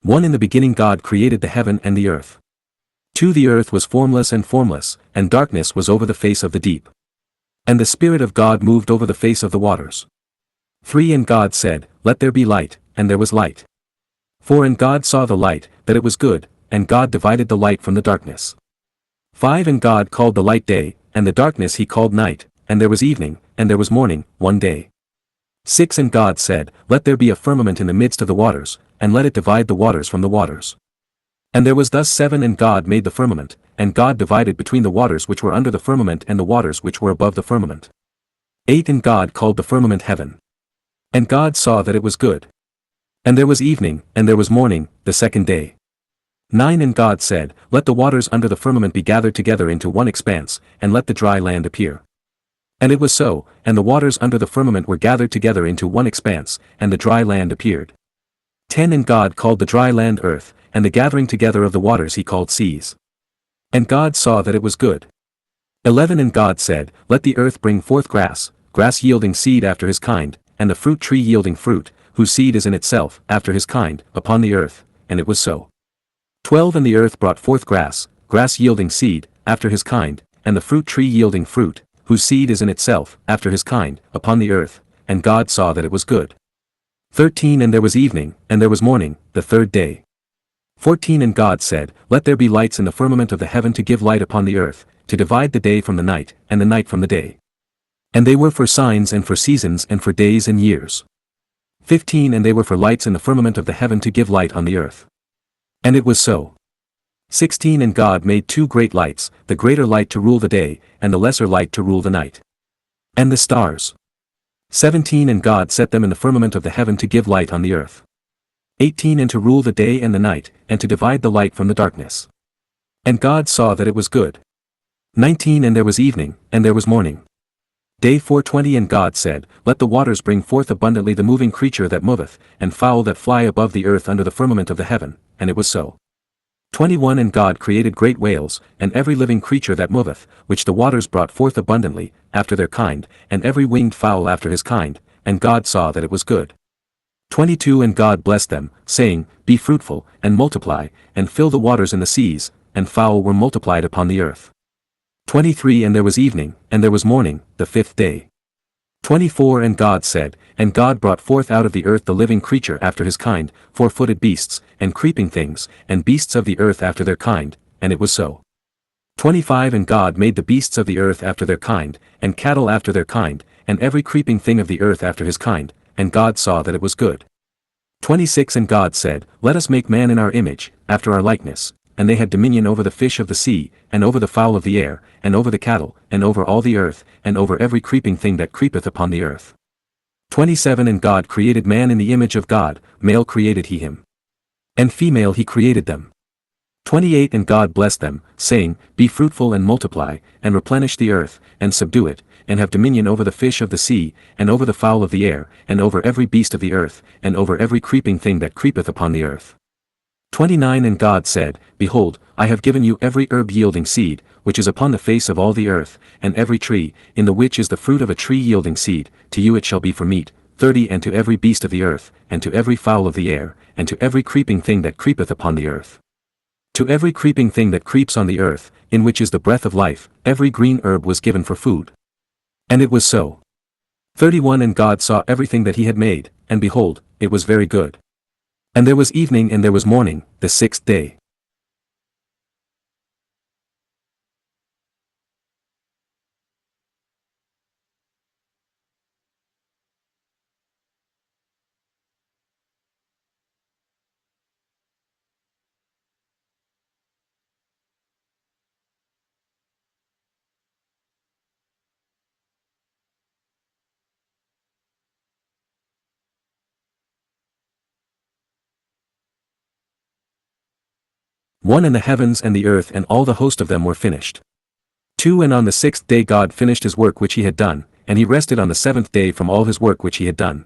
1. In the beginning God created the heaven and the earth. 2. The earth was formless, and darkness was over the face of the deep. And the Spirit of God moved over the face of the waters. 3. And God said, Let there be light, and there was light. 4. And God saw the light, that it was good, and God divided the light from the darkness. 5. And God called the light day, and the darkness he called night, and there was evening, and there was morning, one day. 6. And God said, Let there be a firmament in the midst of the waters, and let it divide the waters from the waters. And there was thus 7. And God made the firmament, and God divided between the waters which were under the firmament and the waters which were above the firmament. 8. And God called the firmament heaven. And God saw that it was good. And there was evening, and there was morning, the second day. 9. And God said, Let the waters under the firmament be gathered together into one expanse, and let the dry land appear. And it was so, and the waters under the firmament were gathered together into one expanse, and the dry land appeared. 10. And God called the dry land earth, and the gathering together of the waters he called seas. And God saw that it was good. 11. And God said, Let the earth bring forth grass, grass yielding seed after his kind, and the fruit tree yielding fruit, whose seed is in itself, after his kind, upon the earth, and it was so. 12. And the earth brought forth grass, grass yielding seed, after his kind, and the fruit tree yielding fruit, whose seed is in itself, after his kind, upon the earth, and God saw that it was good. 13. And there was evening, and there was morning, the third day. 14. And God said, Let there be lights in the firmament of the heaven to give light upon the earth, to divide the day from the night, and the night from the day. And they were for signs and for seasons and for days and years. 15. And they were for lights in the firmament of the heaven to give light on the earth. And it was so. 16. And God made 2 great lights, the greater light to rule the day, and the lesser light to rule the night. And the stars. 17. And God set them in the firmament of the heaven to give light on the earth. 18. And to rule the day and the night, and to divide the light from the darkness. And God saw that it was good. 19. And there was evening, and there was morning. Day 420. And God said, Let the waters bring forth abundantly the moving creature that moveth, and fowl that fly above the earth under the firmament of the heaven, and it was so. 21. And God created great whales, and every living creature that moveth, which the waters brought forth abundantly, after their kind, and every winged fowl after his kind, and God saw that it was good. 22. And God blessed them, saying, Be fruitful, and multiply, and fill the waters in the seas, and fowl were multiplied upon the earth. 23. And there was evening, and there was morning, the fifth day. 24. And God said, And God brought forth out of the earth the living creature after his kind, 4-footed beasts, and creeping things, and beasts of the earth after their kind, and it was so. 25. And God made the beasts of the earth after their kind, and cattle after their kind, and every creeping thing of the earth after his kind, and God saw that it was good. 26. And God said, Let us make man in our image, after our likeness, and they had dominion over the fish of the sea, and over the fowl of the air, and over the cattle, and over all the earth, and over every creeping thing that creepeth upon the earth. 27. And God created man in the image of God, male created he him. And female he created them. 28. And God blessed them, saying, Be fruitful and multiply, and replenish the earth, and subdue it, and have dominion over the fish of the sea, and over the fowl of the air, and over every beast of the earth, and over every creeping thing that creepeth upon the earth. 29. And God said, Behold, I have given you every herb yielding seed, which is upon the face of all the earth, and every tree, in the which is the fruit of a tree yielding seed, to you it shall be for meat. 30. And to every beast of the earth, and to every fowl of the air, and to every creeping thing that creepeth upon the earth. To every creeping thing that creeps on the earth, in which is the breath of life, every green herb was given for food. And it was so. 31. And God saw everything that he had made, and behold, it was very good. And there was evening and there was morning, the sixth day. One. And the heavens and the earth and all the host of them were finished. 2. And on the sixth day God finished his work which he had done, and he rested on the seventh day from all his work which he had done.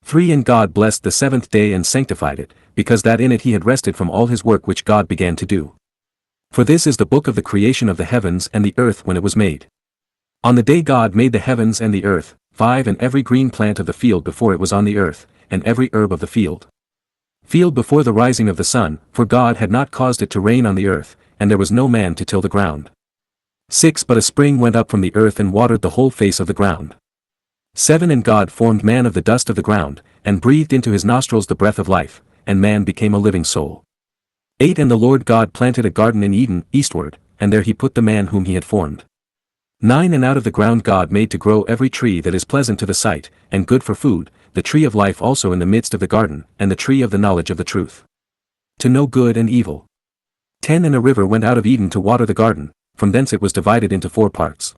3. And God blessed the seventh day and sanctified it, because that in it he had rested from all his work which God began to do. For this is the book of the creation of the heavens and the earth when it was made. On the day God made the heavens and the earth. 5. And every green plant of the field before it was on the earth, and every herb of the field. field before the rising of the sun, for God had not caused it to rain on the earth, and there was no man to till the ground. 6 But a spring went up from the earth and watered the whole face of the ground. 7 And God formed man of the dust of the ground, and breathed into his nostrils the breath of life, and man became a living soul. 8 And the Lord God planted a garden in Eden, eastward, and there he put the man whom he had formed. 9 And out of the ground God made to grow every tree that is pleasant to the sight, and good for food, the tree of life also in the midst of the garden, and the tree of the knowledge of the truth, to know good and evil. 10 And a river went out of Eden to water the garden, from thence it was divided into 4 parts.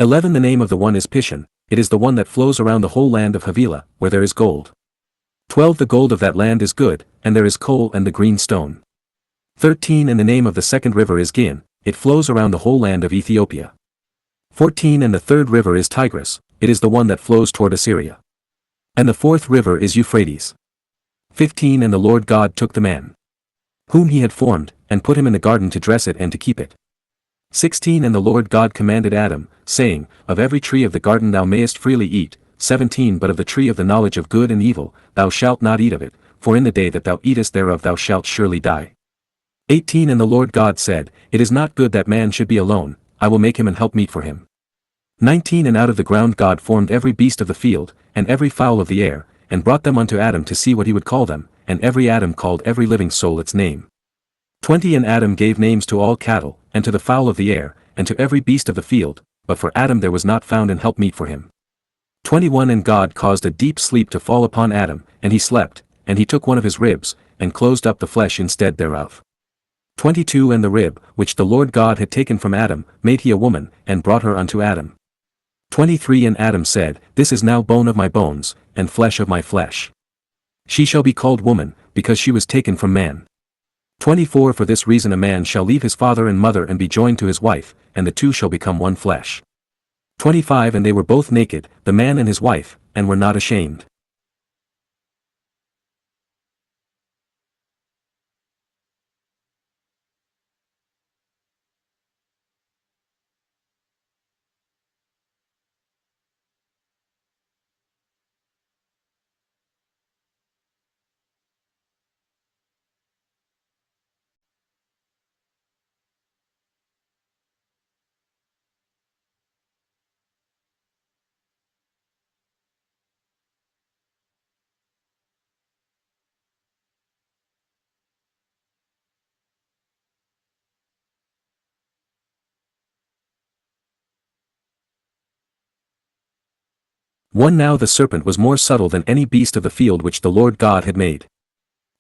11 The name of the one is Pishon, it is the one that flows around the whole land of Havilah, where there is gold. 12 The gold of that land is good, and there is coal and the green stone. 13 And the name of the second river is Gin, it flows around the whole land of Ethiopia. 14 And the third river is Tigris, it is the one that flows toward Assyria. And the fourth river is Euphrates. 15 And the Lord God took the man, whom he had formed, and put him in the garden to dress it and to keep it. 16 And the Lord God commanded Adam, saying, Of every tree of the garden thou mayest freely eat. 17 But of the tree of the knowledge of good and evil, thou shalt not eat of it, for in the day that thou eatest thereof thou shalt surely die. 18 And the Lord God said, It is not good that man should be alone, I will make him an helpmeet for him. 19 And out of the ground God formed every beast of the field, and every fowl of the air, and brought them unto Adam to see what he would call them, and every Adam called every living soul its name. 20 And Adam gave names to all cattle, and to the fowl of the air, and to every beast of the field, but for Adam there was not found an helpmeet for him. 21 And God caused a deep sleep to fall upon Adam, and he slept, and he took one of his ribs, and closed up the flesh instead thereof. 22 And the rib, which the Lord God had taken from Adam, made he a woman, and brought her unto Adam. 23 And Adam said, This is now bone of my bones, and flesh of my flesh. She shall be called woman, because she was taken from man. 24 For this reason a man shall leave his father and mother and be joined to his wife, and the two shall become one flesh. 25 And they were both naked, the man and his wife, and were not ashamed. Now the serpent was more subtle than any beast of the field which the Lord God had made.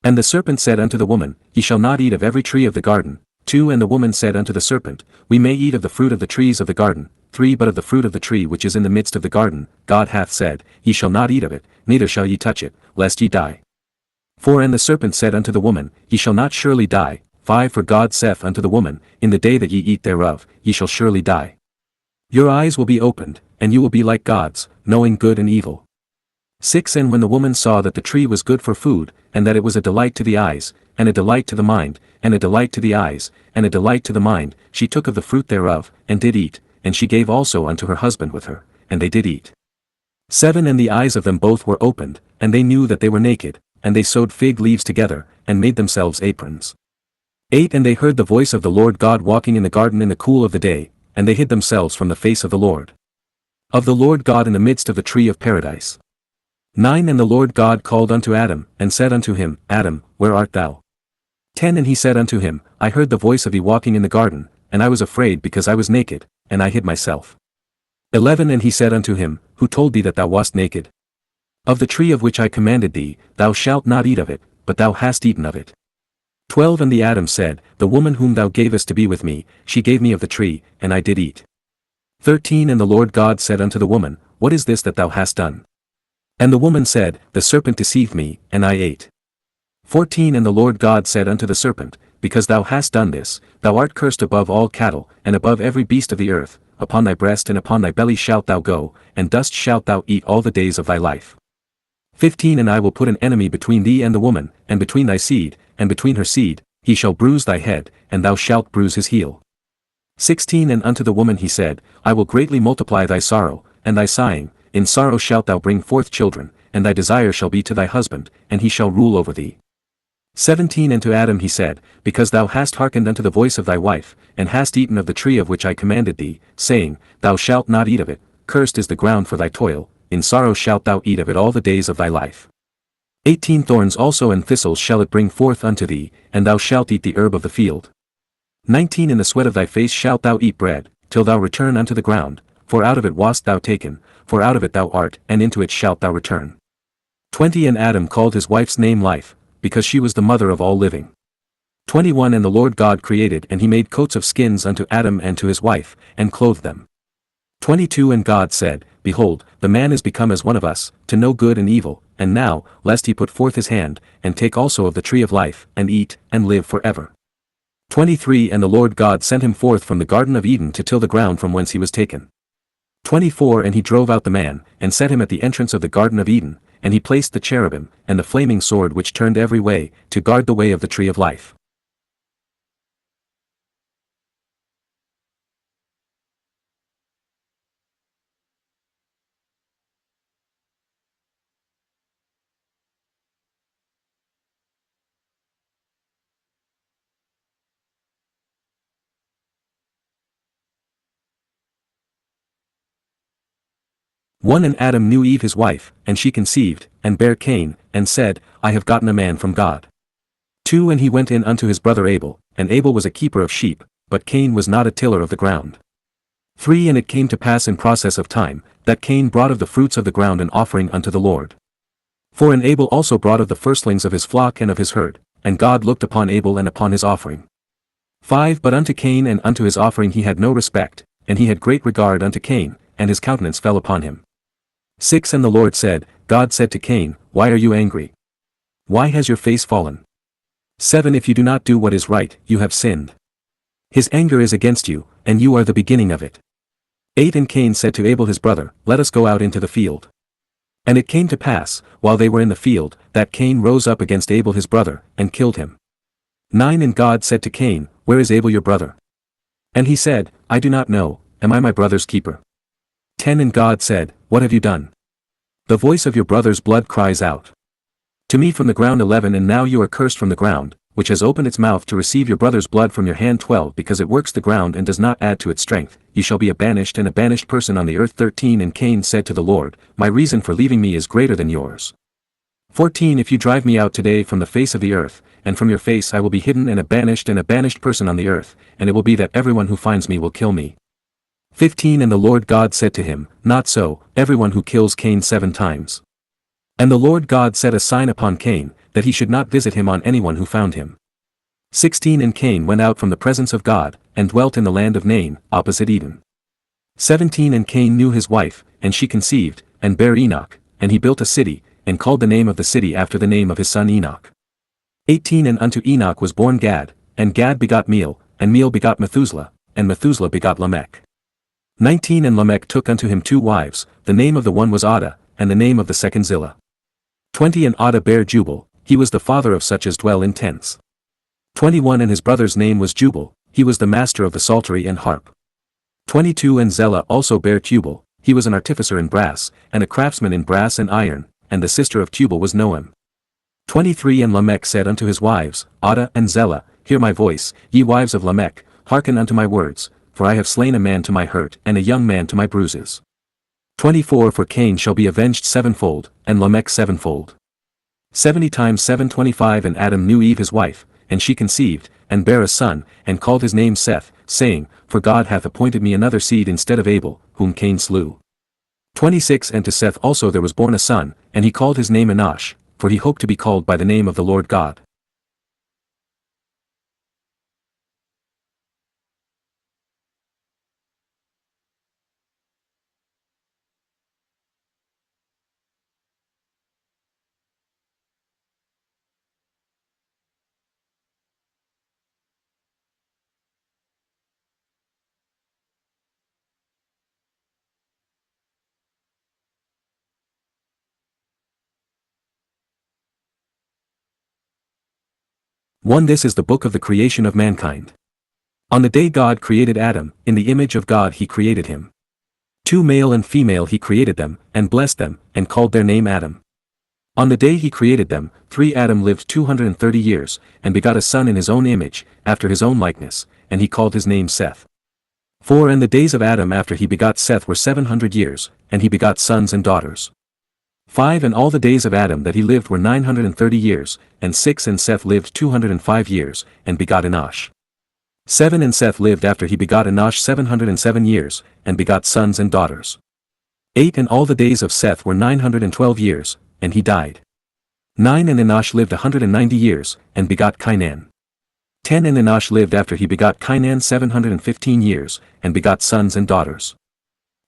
And the serpent said unto the woman, Ye shall not eat of every tree of the garden. 2 And the woman said unto the serpent, We may eat of the fruit of the trees of the garden. 3 But of the fruit of the tree which is in the midst of the garden, God hath said, Ye shall not eat of it, neither shall ye touch it, lest ye die. 4 And the serpent said unto the woman, Ye shall not surely die. 5 For God saith unto the woman, In the day that ye eat thereof, ye shall surely die. Your eyes will be opened, and you will be like gods, knowing good and evil. 6 And when the woman saw that the tree was good for food, and that it was a delight to the eyes, and a delight to the mind, and a delight to the eyes, and a delight to the mind, she took of the fruit thereof, and did eat, and she gave also unto her husband with her, and they did eat. 7 And the eyes of them both were opened, and they knew that they were naked, and they sewed fig leaves together, and made themselves aprons. 8 And they heard the voice of the Lord God walking in the garden in the cool of the day, and they hid themselves from the face of the Lord God in the midst of the tree of paradise. 9 And the Lord God called unto Adam, and said unto him, Adam, where art thou? 10 And he said unto him, I heard the voice of thee walking in the garden, and I was afraid because I was naked, and I hid myself. 11 And he said unto him, Who told thee that thou wast naked? Of the tree of which I commanded thee, thou shalt not eat of it, but thou hast eaten of it. 12 And the Adam said, The woman whom thou gavest to be with me, she gave me of the tree, and I did eat. 13 And the Lord God said unto the woman, What is this that thou hast done? And the woman said, The serpent deceived me, and I ate. 14 And the Lord God said unto the serpent, Because thou hast done this, thou art cursed above all cattle, and above every beast of the earth, upon thy breast and upon thy belly shalt thou go, and dust shalt thou eat all the days of thy life. 15 And I will put an enemy between thee and the woman, and between thy seed, and between her seed, he shall bruise thy head, and thou shalt bruise his heel. 16 And unto the woman he said, I will greatly multiply thy sorrow, and thy sighing, in sorrow shalt thou bring forth children, and thy desire shall be to thy husband, and he shall rule over thee. 17 And to Adam he said, Because thou hast hearkened unto the voice of thy wife, and hast eaten of the tree of which I commanded thee, saying, Thou shalt not eat of it, cursed is the ground for thy toil, in sorrow shalt thou eat of it all the days of thy life. 18 Thorns also and thistles shall it bring forth unto thee, and thou shalt eat the herb of the field. 19 In the sweat of thy face shalt thou eat bread, till thou return unto the ground, for out of it wast thou taken, for out of it thou art, and into it shalt thou return. 20 And Adam called his wife's name Life, because she was the mother of all living. 21 And the Lord God created and he made coats of skins unto Adam and to his wife, and clothed them. 22 And God said, Behold, the man is become as one of us, to know good and evil, and now, lest he put forth his hand, and take also of the tree of life, and eat, and live forever. 23 And the Lord God sent him forth from the Garden of Eden to till the ground from whence he was taken. 24 And he drove out the man, and set him at the entrance of the Garden of Eden, and he placed the cherubim, and the flaming sword which turned every way, to guard the way of the tree of life. One And Adam knew Eve his wife, and she conceived, and bare Cain, and said, I have gotten a man from God. 2 And he went in unto his brother Abel, and Abel was a keeper of sheep, but Cain was not a tiller of the ground. 3 And it came to pass in process of time, that Cain brought of the fruits of the ground an offering unto the Lord. 4 And Abel also brought of the firstlings of his flock and of his herd, and God looked upon Abel and upon his offering. 5 But unto Cain and unto his offering he had no respect, and he had great regard unto Cain, and his countenance fell upon him. 6 And the Lord said, God said to Cain, Why are you angry? Why has your face fallen? 7 If you do not do what is right, you have sinned. His anger is against you, and you are the beginning of it. 8 And Cain said to Abel his brother, Let us go out into the field. And it came to pass, while they were in the field, that Cain rose up against Abel his brother, and killed him. 9 And God said to Cain, Where is Abel your brother? And he said, I do not know, am I my brother's keeper? 10 And God said, What have you done? The voice of your brother's blood cries out to me from the ground. 11 And now you are cursed from the ground, which has opened its mouth to receive your brother's blood from your hand. 12 Because it works the ground and does not add to its strength, you shall be a banished and a banished person on the earth. 13 And Cain said to the Lord, My reason for leaving me is greater than yours. 14 If you drive me out today from the face of the earth, and from your face I will be hidden and a banished person on the earth, and it will be that everyone who finds me will kill me. 15 And the Lord God said to him, Not so, everyone who kills Cain 7 times. And the Lord God set a sign upon Cain, that he should not visit him on anyone who found him. 16 And Cain went out from the presence of God, and dwelt in the land of Nain, opposite Eden. 17 And Cain knew his wife, and she conceived, and bare Enoch, and he built a city, and called the name of the city after the name of his son Enoch. 18 And unto Enoch was born Gad, and Gad begot Meel, and Meel begot Methuselah, and Methuselah begot Lamech. 19 And Lamech took unto him 2 wives, the name of the one was Ada, and the name of the second Zillah. 20 And Ada bare Jubal, he was the father of such as dwell in tents. 21 And his brother's name was Jubal, he was the master of the psaltery and harp. 22 And Zelah also bare Tubal, he was an artificer in brass, and a craftsman in brass and iron, and the sister of Tubal was Noam. 23 And Lamech said unto his wives, Ada and Zelah, Hear my voice, ye wives of Lamech, hearken unto my words, for I have slain a man to my hurt and a young man to my bruises. 24 For Cain shall be avenged 7-fold, and Lamech 7-fold. 70 times 7 25 And Adam knew Eve his wife, and she conceived, and bare a son, and called his name Seth, saying, For God hath appointed me another seed instead of Abel, whom Cain slew. 26 And to Seth also there was born a son, and he called his name Enosh, for he hoped to be called by the name of the Lord God. This is the book of the creation of mankind. On the day God created Adam, in the image of God he created him. 2 Male and female he created them, and blessed them, and called their name Adam. On the day he created them, 3 Adam lived 230 years, and begot a son in his own image, after his own likeness, and he called his name Seth. 4 And the days of Adam after he begot Seth were 700 years, and he begot sons and daughters. 5 And all the days of Adam that he lived were 930 years, and 6 And Seth lived 205 years, and begot Enosh. 7 And Seth lived after he begot Enosh 707 years, and begot sons and daughters. 8 And all the days of Seth were 912 years, and he died. 9 And Enosh lived 190 years, and begot Cainan. 10 And Enosh lived after he begot Cainan 715 years, and begot sons and daughters.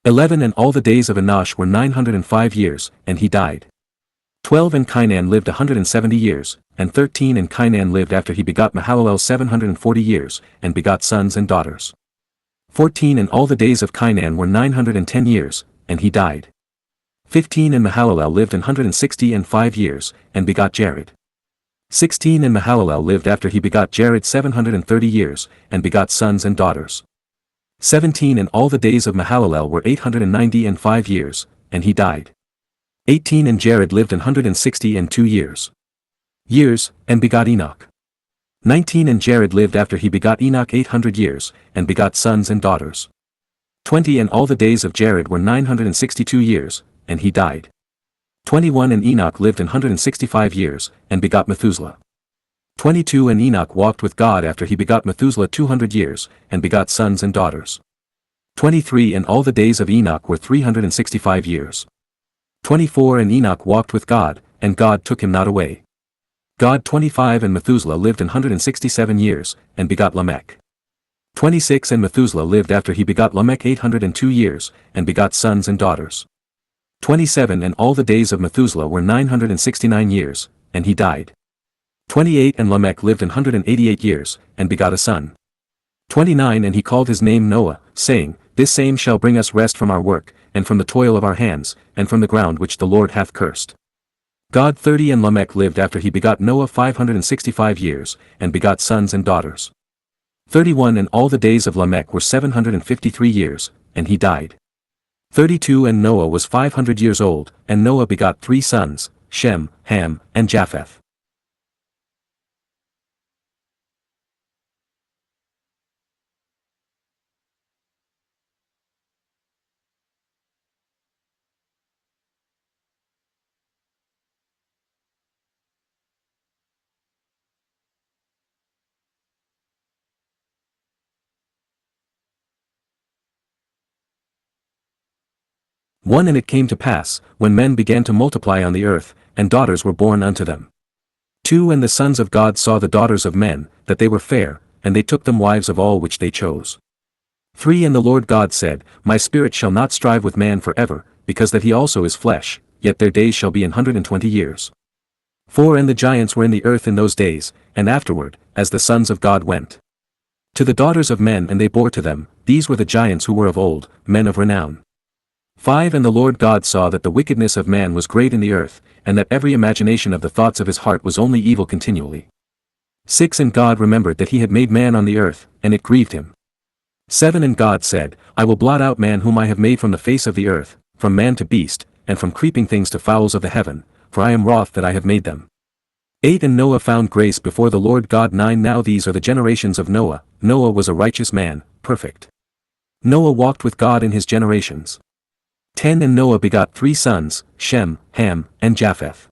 11 And all the days of Enosh were 905 years, and he died. 12 And Cainan lived 170 years, and 13 And Cainan lived after he begot Mahalalel 740 years, and begot sons and daughters. 14 And all the days of Cainan were 910 years, and he died. 15 And Mahalalel lived 165 years, and begot Jared. 16 And Mahalalel lived after he begot Jared 730 years, and begot sons and daughters. 17 And all the days of Mahalalel were 895 years, and he died. 18 And Jared lived 162 years, and begot Enoch. 19 And Jared lived after he begot Enoch 800 years, and begot sons and daughters. 20 And all the days of Jared were 962 years, and he died. 21 And Enoch lived 165 years, and begot Methuselah. 22 And Enoch walked with God after he begot Methuselah 200 years, and begot sons and daughters. 23 And all the days of Enoch were 365 years. 24 And Enoch walked with God, and God took him not away. God 25 And Methuselah lived 167 years, and begot Lamech. 26 And Methuselah lived after he begot Lamech 802 years, and begot sons and daughters. 27 And all the days of Methuselah were 969 years, and he died. 28 And Lamech lived 188 years, and begot a son. 29 And he called his name Noah, saying, This same shall bring us rest from our work, and from the toil of our hands, and from the ground which the Lord hath cursed. God 30 And Lamech lived after he begot Noah 565 years, and begot sons and daughters. 31 And all the days of Lamech were 753 years, and he died. 32 And Noah was 500 years old, and Noah begot 3 sons, Shem, Ham, and Japheth. One And it came to pass, when men began to multiply on the earth, and daughters were born unto them. 2 And the sons of God saw the daughters of men, that they were fair, and they took them wives of all which they chose. 3 And the Lord God said, My spirit shall not strive with man for ever, because that he also is flesh, yet their days shall be 120 years. 4 And the giants were in the earth in those days, and afterward, as the sons of God went to the daughters of men and they bore to them, these were the giants who were of old, men of renown. 5 And the Lord God saw that the wickedness of man was great in the earth, and that every imagination of the thoughts of his heart was only evil continually. 6 And God remembered that he had made man on the earth, and it grieved him. 7 And God said, I will blot out man whom I have made from the face of the earth, from man to beast, and from creeping things to fowls of the heaven, for I am wroth that I have made them. 8 And Noah found grace before the Lord God. 9 Now these are the generations of Noah. Noah was a righteous man, perfect. Noah walked with God in his generations. 10 And Noah begot 3 sons, Shem, Ham, and Japheth.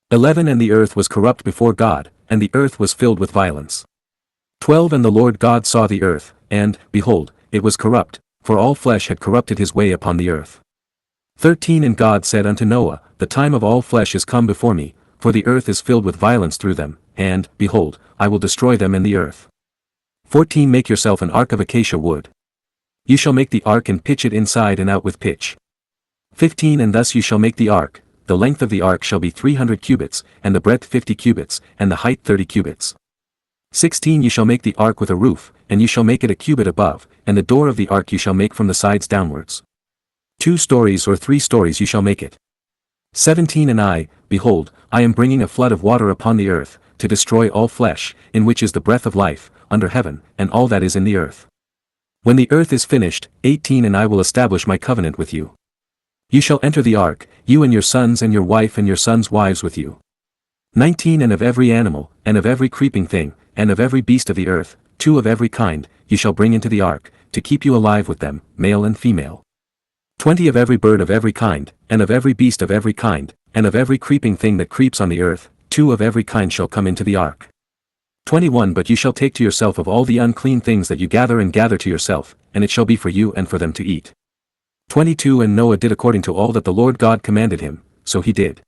11 And the earth was corrupt before God, and the earth was filled with violence. 12 And the Lord God saw the earth, and, behold, it was corrupt, for all flesh had corrupted his way upon the earth. 13 And God said unto Noah, The time of all flesh is come before me, for the earth is filled with violence through them, and, behold, I will destroy them in the earth. 14 Make yourself an ark of acacia wood. You shall make the ark and pitch it inside and out with pitch. 15 And thus you shall make the ark. The length of the ark shall be 300 cubits, and the breadth 50 cubits, and the height 30 cubits. 16 You shall make the ark with a roof, and you shall make it a cubit above, and the door of the ark you shall make from the sides downwards. 2 stories or 3 stories you shall make it. 17 And I, behold, I am bringing a flood of water upon the earth, to destroy all flesh, in which is the breath of life, under heaven, and all that is in the earth. When the earth is finished, 18 And I will establish my covenant with you. You shall enter the ark, you and your sons and your wife and your sons' wives with you. 19 And of every animal, and of every creeping thing, and of every beast of the earth, 2 of every kind, you shall bring into the ark, to keep you alive with them, male and female. 20 Of every bird of every kind, and of every beast of every kind, and of every creeping thing that creeps on the earth, 2 of every kind shall come into the ark. 21 But you shall take to yourself of all the unclean things that you gather to yourself, and it shall be for you and for them to eat. 22 And Noah did according to all that the Lord God commanded him, so he did.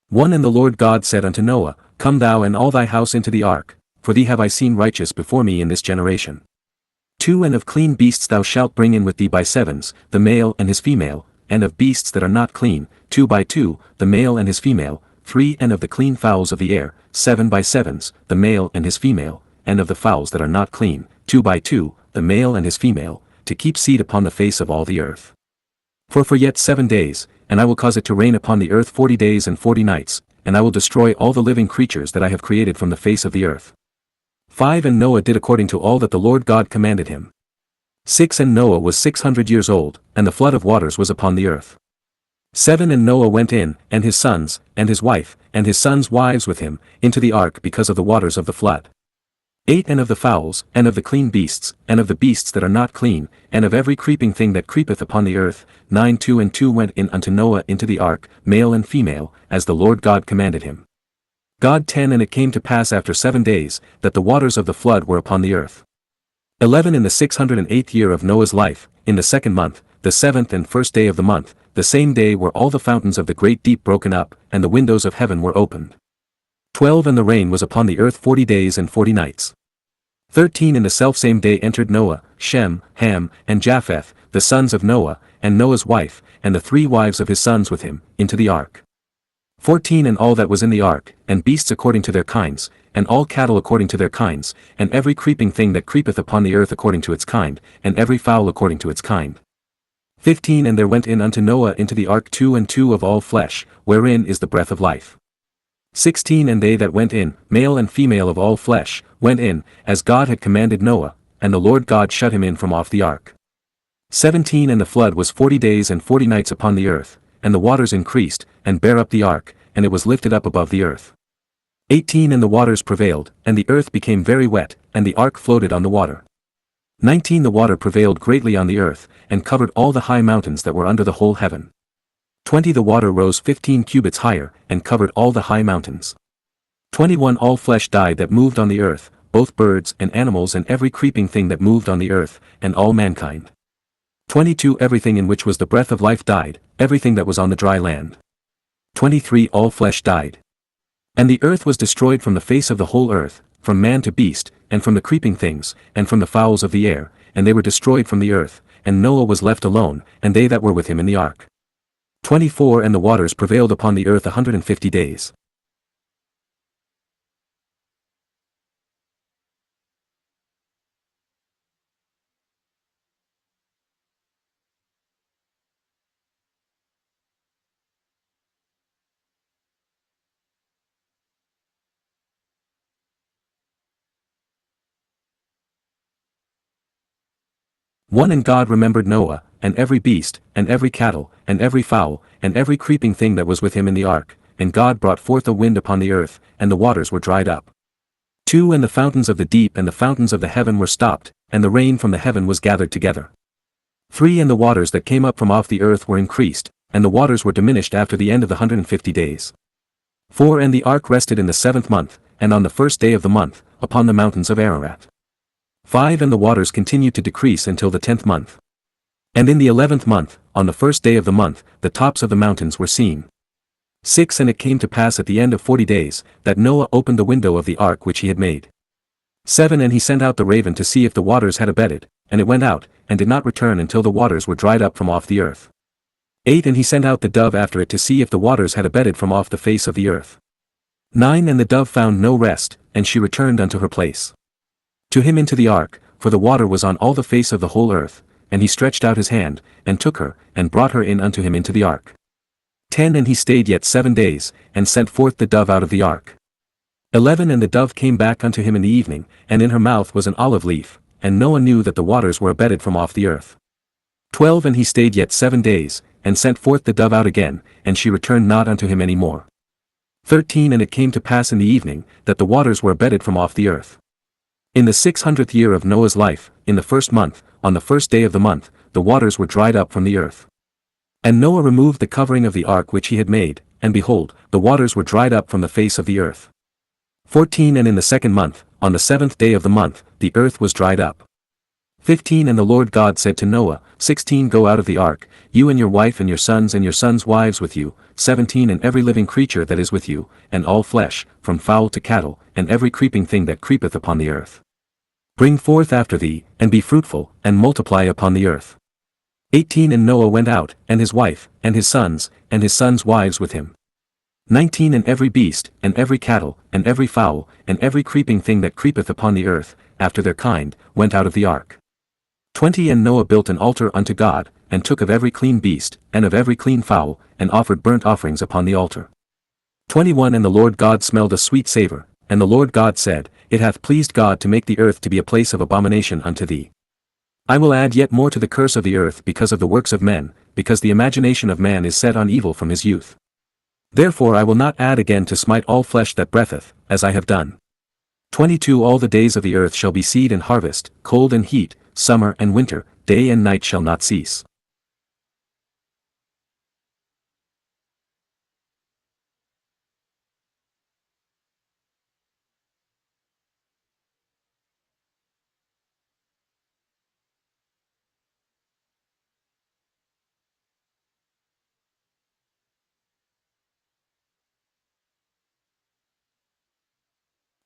One And the Lord God said unto Noah, Come thou and all thy house into the ark, for thee have I seen righteous before me in this generation. 2 And of clean beasts thou shalt bring in with thee by sevens, the male and his female, and of beasts that are not clean, 2 by 2, the male and his female, 3 And of the clean fowls of the air, 7 by sevens, the male and his female, and of the fowls that are not clean, 2 by 2, the male and his female, to keep seed upon the face of all the earth. For yet 7 days, and I will cause it to rain upon the earth 40 days and 40 nights, and I will destroy all the living creatures that I have created from the face of the earth. 5 And Noah did according to all that the Lord God commanded him. 6 And Noah was 600 years old, and the flood of waters was upon the earth. 7 And Noah went in, and his sons, and his wife, and his sons' wives with him, into the ark because of the waters of the flood. 8 And of the fowls, and of the clean beasts, and of the beasts that are not clean, and of every creeping thing that creepeth upon the earth, 9 2 And 2 went in unto Noah into the ark, male and female, as the Lord God commanded him. God 10 And it came to pass after 7 days, that the waters of the flood were upon the earth. 11 In the 608th year of Noah's life, in the 2nd month, the 7th and 1st day of the month, the same day were all the fountains of the great deep broken up, and the windows of heaven were opened. 12 And the rain was upon the earth 40 days and 40 nights. 13 In the selfsame day entered Noah, Shem, Ham, and Japheth, the sons of Noah, and Noah's wife, and the 3 wives of his sons with him, into the ark. 14 And all that was in the ark, and beasts according to their kinds, and all cattle according to their kinds, and every creeping thing that creepeth upon the earth according to its kind, and every fowl according to its kind. 15 And there went in unto Noah into the ark 2 and 2 of all flesh, wherein is the breath of life. 16 And they that went in, male and female of all flesh, went in, as God had commanded Noah, and the Lord God shut him in from off the ark. 17 And the flood was 40 days and 40 nights upon the earth, and the waters increased, and bare up the ark, and it was lifted up above the earth. 18 And the waters prevailed, and the earth became very wet, and the ark floated on the water. 19 The water prevailed greatly on the earth, and covered all the high mountains that were under the whole heaven. 20 The water rose 15 cubits higher, and covered all the high mountains. 21 All flesh died that moved on the earth, both birds and animals and every creeping thing that moved on the earth, and all mankind. 22 Everything in which was the breath of life died, everything that was on the dry land. 23 All flesh died. And the earth was destroyed from the face of the whole earth, from man to beast, and from the creeping things, and from the fowls of the air, and they were destroyed from the earth, and Noah was left alone, and they that were with him in the ark. 24 And the waters prevailed upon the earth 150 days. One And God remembered Noah, and every beast, and every cattle, and every fowl, and every creeping thing that was with him in the ark, and God brought forth a wind upon the earth, and the waters were dried up. 2 And the fountains of the deep and the fountains of the heaven were stopped, and the rain from the heaven was gathered together. 3 And the waters that came up from off the earth were increased, and the waters were diminished after the end of the 150 days. 4 And the ark rested in the 7th month, and on the 1st day of the month, upon the mountains of Ararat. 5 And the waters continued to decrease until the 10th month. And in the 11th month, on the 1st day of the month, the tops of the mountains were seen. 6 And it came to pass at the end of 40 days, that Noah opened the window of the ark which he had made. 7 And he sent out the raven to see if the waters had abated, and it went out, and did not return until the waters were dried up from off the earth. 8 And he sent out the dove after it to see if the waters had abated from off the face of the earth. 9 And the dove found no rest, and she returned unto her place. To him into the ark, for the water was on all the face of the whole earth, and he stretched out his hand, and took her, and brought her in unto him into the ark. 10 And he stayed yet 7 days, and sent forth the dove out of the ark. 11 And the dove came back unto him in the evening, and in her mouth was an olive leaf, and Noah knew that the waters were abated from off the earth. 12 And he stayed yet 7 days, and sent forth the dove out again, and she returned not unto him any more. 13 And it came to pass in the evening, that the waters were abated from off the earth. In the 600th year of Noah's life, in the 1st month, on the 1st day of the month, the waters were dried up from the earth. And Noah removed the covering of the ark which he had made, and behold, the waters were dried up from the face of the earth. 14 And in the 2nd month, on the 7th day of the month, the earth was dried up. 15 And the Lord God said to Noah, 16 Go out of the ark, you and your wife and your sons' wives with you, 17 And every living creature that is with you, and all flesh, from fowl to cattle, and every creeping thing that creepeth upon the earth. Bring forth after thee, and be fruitful, and multiply upon the earth. 18 And Noah went out, and his wife, and his sons' wives with him. 19 And every beast, and every cattle, and every fowl, and every creeping thing that creepeth upon the earth, after their kind, went out of the ark. 20 And Noah built an altar unto God, and took of every clean beast, and of every clean fowl, and offered burnt offerings upon the altar. 21 And the Lord God smelled a sweet savour, and the Lord God said, It hath pleased God to make the earth to be a place of abomination unto thee. I will add yet more to the curse of the earth because of the works of men, because the imagination of man is set on evil from his youth. Therefore I will not add again to smite all flesh that breatheth, as I have done. 22 All the days of the earth shall be seed and harvest, cold and heat, summer and winter, day and night shall not cease.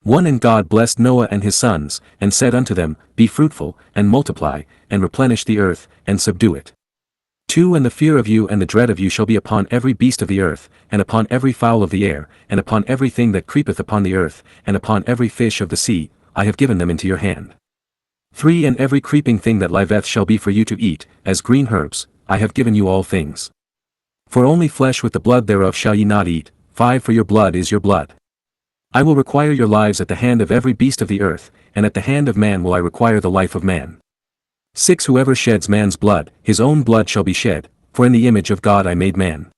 One And God blessed Noah and his sons, and said unto them, Be fruitful, and multiply, and replenish the earth, and subdue it. 2 And the fear of you and the dread of you shall be upon every beast of the earth, and upon every fowl of the air, and upon every thing that creepeth upon the earth, and upon every fish of the sea, I have given them into your hand. 3 And every creeping thing that liveth shall be for you to eat, as green herbs, I have given you all things. For only flesh with the blood thereof shall ye not eat. 5 For your blood is your blood. I will require your lives at the hand of every beast of the earth, and at the hand of man will I require the life of man. 6 Whoever sheds man's blood, his own blood shall be shed, for in the image of God I made man.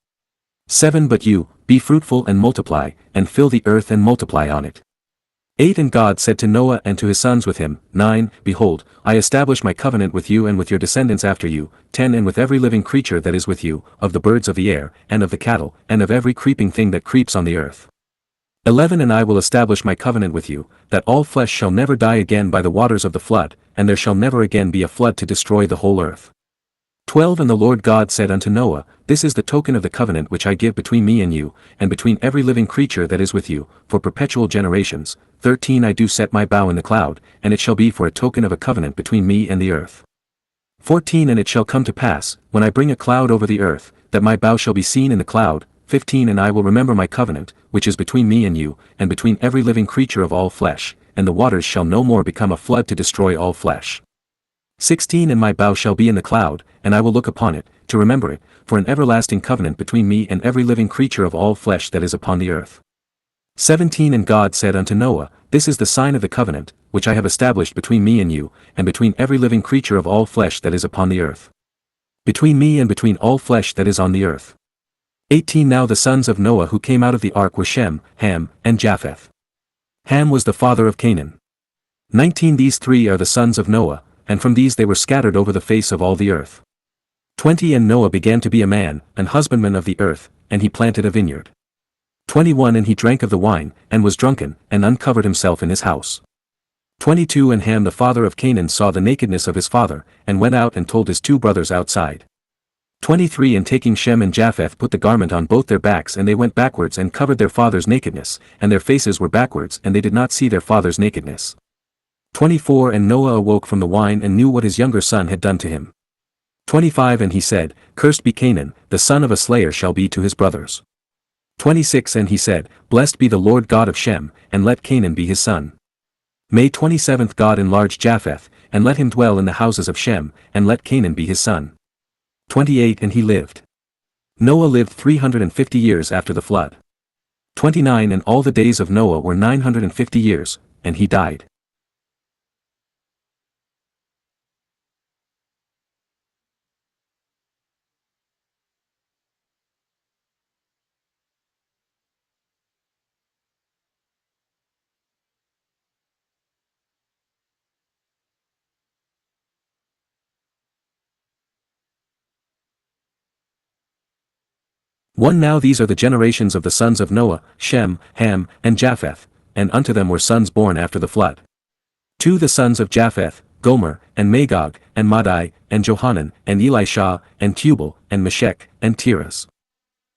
7 But you, be fruitful and multiply, and fill the earth and multiply on it. 8 And God said to Noah and to his sons with him, 9 Behold, I establish my covenant with you and with your descendants after you. 10 And with every living creature that is with you, of the birds of the air, and of the cattle, and of every creeping thing that creeps on the earth. 11 And I will establish my covenant with you, that all flesh shall never die again by the waters of the flood, and there shall never again be a flood to destroy the whole earth. 12 And the Lord God said unto Noah, This is the token of the covenant which I give between me and you, and between every living creature that is with you, for perpetual generations. 13 I do set my bow in the cloud, and it shall be for a token of a covenant between me and the earth. 14 And it shall come to pass, when I bring a cloud over the earth, that my bow shall be seen in the cloud. 15 And I will remember my covenant, which is between me and you, and between every living creature of all flesh, and the waters shall no more become a flood to destroy all flesh. 16 And my bow shall be in the cloud, and I will look upon it, to remember it, for an everlasting covenant between me and every living creature of all flesh that is upon the earth. 17 And God said unto Noah, This is the sign of the covenant, which I have established between me and you, and between every living creature of all flesh that is upon the earth. Between me and between all flesh that is on the earth. 18 Now the sons of Noah who came out of the ark were Shem, Ham, and Japheth. Ham was the father of Canaan. 19 These three are the sons of Noah, and from these they were scattered over the face of all the earth. 20 And Noah began to be a man, an husbandman of the earth, and he planted a vineyard. 21 And he drank of the wine, and was drunken, and uncovered himself in his house. 22 And Ham the father of Canaan saw the nakedness of his father, and went out and told his 2 brothers outside. 23 And taking Shem and Japheth put the garment on both their backs, and they went backwards and covered their father's nakedness, and their faces were backwards, and they did not see their father's nakedness. 24 And Noah awoke from the wine and knew what his younger son had done to him. 25 And he said, Cursed be Canaan, the son of a slayer shall be to his brothers. 26 And he said, Blessed be the Lord God of Shem, and let Canaan be his son. May 27th God enlarge Japheth, and let him dwell in the houses of Shem, and let Canaan be his son. 28 And he lived. Noah lived 350 years after the flood. 29 And all the days of Noah were 950 years, and he died. One Now these are the generations of the sons of Noah, Shem, Ham, and Japheth, and unto them were sons born after the flood. 2 The sons of Japheth, Gomer, and Magog, and Madai, and Johanan, and Elisha, and Tubal, and Meshech, and Tiras.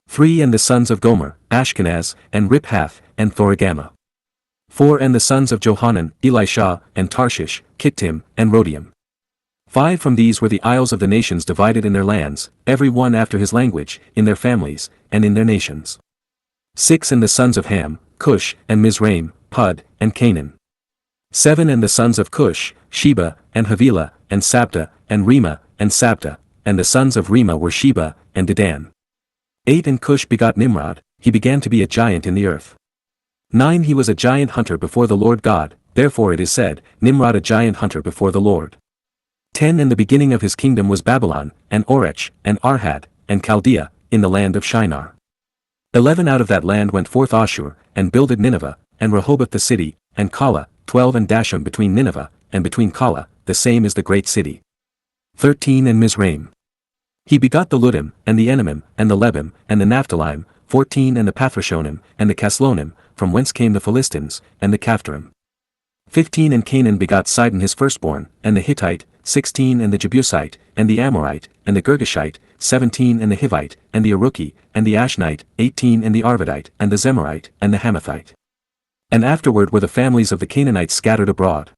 3 And the sons of Gomer, Ashkenaz, and Riphath, and Thorigama. 4 And the sons of Johanan, Elisha, and Tarshish, Kittim, and Rodium. 5 From these were the isles of the nations divided in their lands, every one after his language, in their families, and in their nations. 6 And the sons of Ham, Cush, and Mizraim, Pud, and Canaan. 7 And the sons of Cush, Sheba, and Havilah, and Sabta, and Rima, and Sabta, and the sons of Rima were Sheba, and Dedan. 8 And Cush begot Nimrod, he began to be a giant in the earth. 9 He was a giant hunter before the Lord God, therefore it is said, Nimrod a giant hunter before the Lord. 10 And the beginning of his kingdom was Babylon, and Orech, and Arhad, and Chaldea, in the land of Shinar. 11 Out of that land went forth Ashur, and builded Nineveh, and Rehoboth the city, and Calah, 12 And Dasham between Nineveh, and between Calah, the same is the great city. 13 And Mizraim. He begot the Ludim, and the Enamim, and the Lebim, and the Naphthalim, 14 And the Pathrashonim, and the Caslonim, from whence came the Philistines, and the Caphtorim. 15 And Canaan begot Sidon his firstborn, and the Hittite, 16 And the Jebusite, and the Amorite, and the Girgashite, 17 And the Hivite, and the Aruki, and the Ashnite, 18 And the Arvadite, and the Zemarite, and the Hamathite. And afterward were the families of the Canaanites scattered abroad.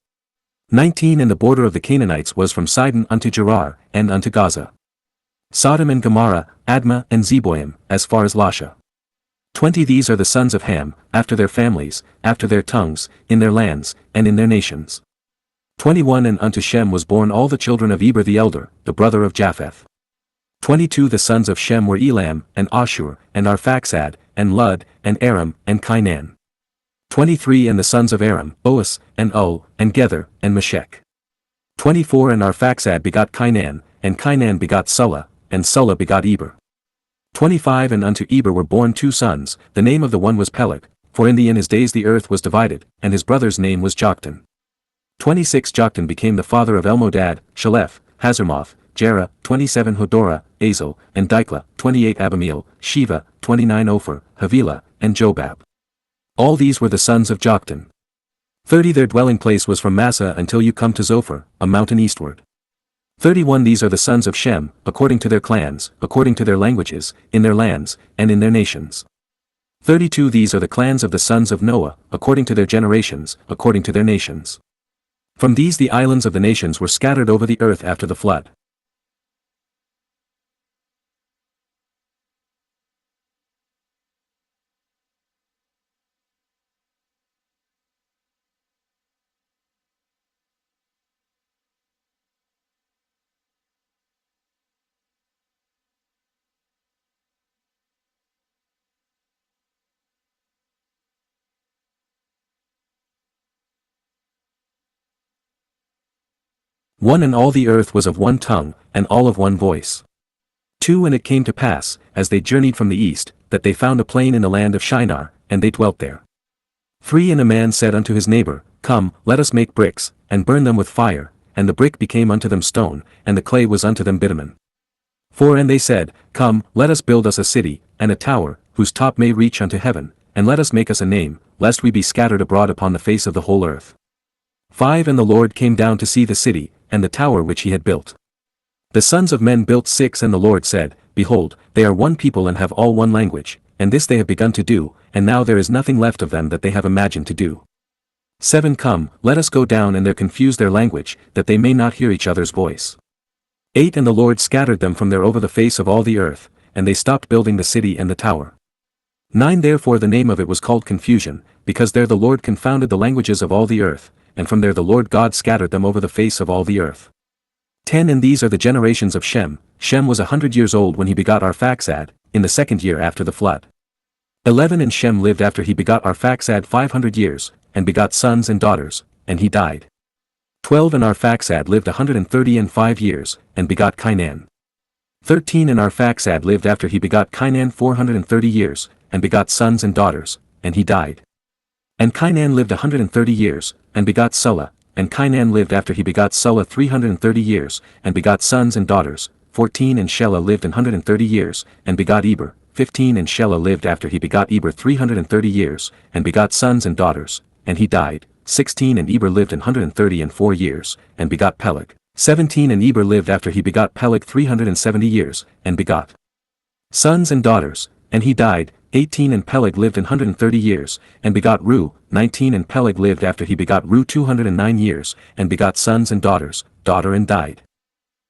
19 And the border of the Canaanites was from Sidon unto Gerar, and unto Gaza. Sodom and Gomorrah, Admah and Zeboim, as far as Lasha. 20 These are the sons of Ham, after their families, after their tongues, in their lands, and in their nations. 21 And unto Shem was born all the children of Eber the elder, the brother of Japheth. 22 The sons of Shem were Elam, and Ashur, and Arphaxad, and Lud, and Aram, and Cainan. 23 And the sons of Aram, Boas, and Ul, and Gether, and Meshech. 24 And Arphaxad begot Cainan, and Cainan begot Sulla, and Sulla begot Eber. 25 And unto Eber were born 2 sons, the name of the one was Peleg, for in his days the earth was divided, and his brother's name was Joktan. 26 Joktan became the father of Elmodad, Shalef, Hazarmoth, Jerah, 27 Hodorah, Azel, and Diklah, 28 Abamiel, Shiva, 29 Ophir, Havilah, and Jobab. All these were the sons of Joktan. 30 Their dwelling place was from Massa until you come to Zophar, a mountain eastward. 31 These are the sons of Shem, according to their clans, according to their languages, in their lands, and in their nations. 32 These are the clans of the sons of Noah, according to their generations, according to their nations. From these the islands of the nations were scattered over the earth after the flood. One And all the earth was of one tongue, and all of one voice. 2 And it came to pass, as they journeyed from the east, that they found a plain in the land of Shinar, and they dwelt there. 3 And a man said unto his neighbor, Come, let us make bricks, and burn them with fire, and the brick became unto them stone, and the clay was unto them bitumen. 4 And they said, Come, let us build us a city, and a tower, whose top may reach unto heaven, and let us make us a name, lest we be scattered abroad upon the face of the whole earth. 5 And the Lord came down to see the city, and the tower which he had built. The sons of men built 6 And the Lord said, Behold, they are one people and have all one language, and this they have begun to do, and now there is nothing left of them that they have imagined to do. 7 Come, let us go down and there confuse their language, that they may not hear each other's voice. 8 And the Lord scattered them from there over the face of all the earth, and they stopped building the city and the tower. 9 Therefore the name of it was called Confusion, because there the Lord confounded the languages of all the earth, and from there the Lord God scattered them over the face of all the earth. 10 And these are the generations of Shem. Shem was 100 years old when he begot Arphaxad, in the 2nd year after the flood. 11 And Shem lived after he begot Arphaxad 500 years, and begot sons and daughters, and he died. 12 And Arphaxad lived 135 years, and begot Cainan. 13 And Arphaxad lived after he begot Cainan 430 years, and begot sons and daughters, and he died. And Cainan lived 130 years, and begot Sulla, and Cainan lived after he begot Sulla 330 years, and begot sons and daughters. 14 And Shelah lived 130 years, and begot Eber. 15 And Shelah lived after he begot Eber 330 years, and begot sons and daughters, and he died. 16 And Eber lived 134 years, and begot Peleg. 17 And Eber lived after he begot Peleg 370 years, and begot sons and daughters, and he died. 18 And Peleg lived 130 years, and begot Ru. 19 And Peleg lived after he begot Ru 209 years, and begot sons and daughters, and died.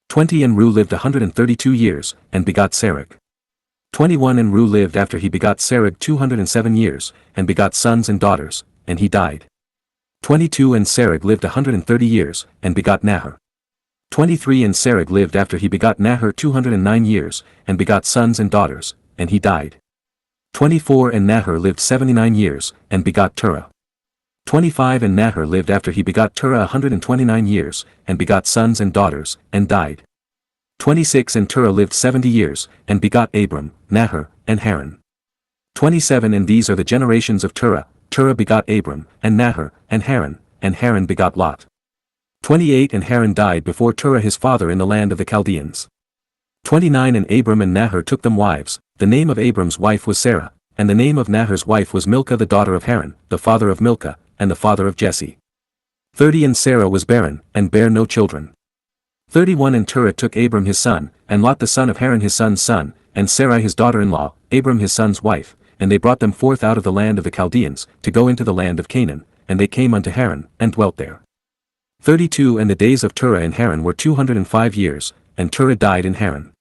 20 And Ru lived 132 years, and begot Serug. 21 And Ru lived after he begot Serug 207 years, and begot sons and daughters, and he died. 22 And Serug lived 130 years, and begot Nahor. 23 And Serug lived after he begot Nahor 209 years, and begot sons and daughters, and he died. 24 And Nahor lived 79 years, and begot Terah. 25 And Nahor lived after he begot Terah 129 years, and begot sons and daughters, and died. 26 And Terah lived 70 years, and begot Abram, Nahor, and Haran. 27 And these are the generations of Terah. Terah begot Abram, and Nahor, and Haran begot Lot. 28 And Haran died before Terah his father in the land of the Chaldeans. 29 And Abram and Nahor took them wives. The name of Abram's wife was Sarah, and the name of Nahor's wife was Milcah the daughter of Haran, the father of Milcah, and the father of Jesse. 30 And Sarah was barren, and bare no children. 31 And Terah took Abram his son, and Lot the son of Haran his son's son, and Sarai his daughter-in-law, Abram his son's wife, and they brought them forth out of the land of the Chaldeans, to go into the land of Canaan, and they came unto Haran, and dwelt there. 32 And the days of Terah in Haran were 205 years, and Terah died in Haran.